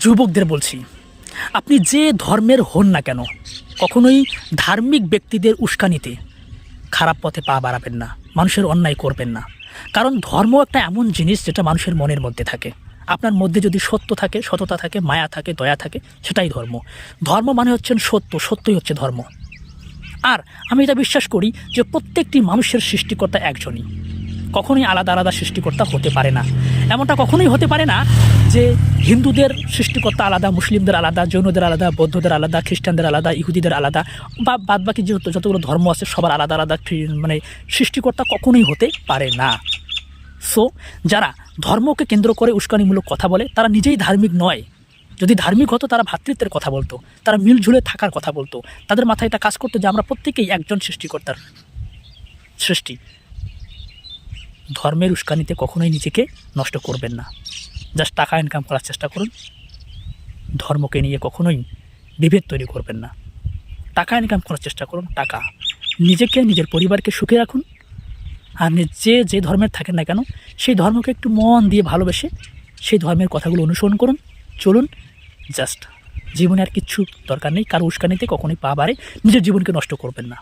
যুবকদের বলছি, আপনি যে ধর্মের হন না কেন, কখনোই ধার্মিক ব্যক্তিদের উস্কানিতে খারাপ পথে পা বাড়াবেন না, মানুষের অন্যায় করবেন না। কারণ ধর্ম একটা এমন জিনিস যেটা মানুষের মনের মধ্যে থাকে। আপনার মধ্যে যদি সত্য থাকে, সততা থাকে, মায়া থাকে, দয়া থাকে, সেটাই ধর্ম। ধর্ম মানে হচ্ছেন সত্য, সত্যই হচ্ছে ধর্ম। আর আমি এটা বিশ্বাস করি যে প্রত্যেকটি মানুষের সৃষ্টিকর্তা একজনই, কখনোই আলাদা আলাদা সৃষ্টিকর্তা হতে পারে না। এমনটা কখনোই হতে পারে না যে হিন্দুদের সৃষ্টিকর্তা আলাদা, মুসলিমদের আলাদা, জৈনদের আলাদা, বৌদ্ধদের আলাদা, খ্রিস্টানদের আলাদা, ইহুদিদের আলাদা, বা বাদবাকি যতগুলো ধর্ম আছে সবার আলাদা আলাদা মানে সৃষ্টিকর্তা কখনোই হতে পারে না। সো যারা ধর্মকে কেন্দ্র করে উস্কানিমূলক কথা বলে তারা নিজেই ধার্মিক নয়। যদি ধার্মিক হতো তারা ভ্রাতৃত্বের কথা বলতো, তারা মিলঝুলে থাকার কথা বলতো, তাদের মাথায় এটা কাজ করতো যে আমরা প্রত্যেকেই একজন সৃষ্টিকর্তার সৃষ্টি। ধর্মের উস্কানিতে কখনোই নিজেকে নষ্ট করবেন না, জাস্ট টাকা ইনকাম করার চেষ্টা করুন। ধর্মকে নিয়ে কখনোই বিভেদ তৈরি করবেন না। টাকা ইনকাম করার চেষ্টা করুন, টাকা নিজেকে, নিজের পরিবারকে সুখে রাখুন। আর যে ধর্মের থাকেন না কেন, সেই ধর্মকে একটু মন দিয়ে ভালোবেসে সেই ধর্মের কথাগুলো অনুসরণ করুন, চলুন। জাস্ট জীবনে আর কিচ্ছু দরকার নেই, কারো উস্কানিতে কখনোই পা বাড়ে নিজের জীবনকে নষ্ট করবেন না।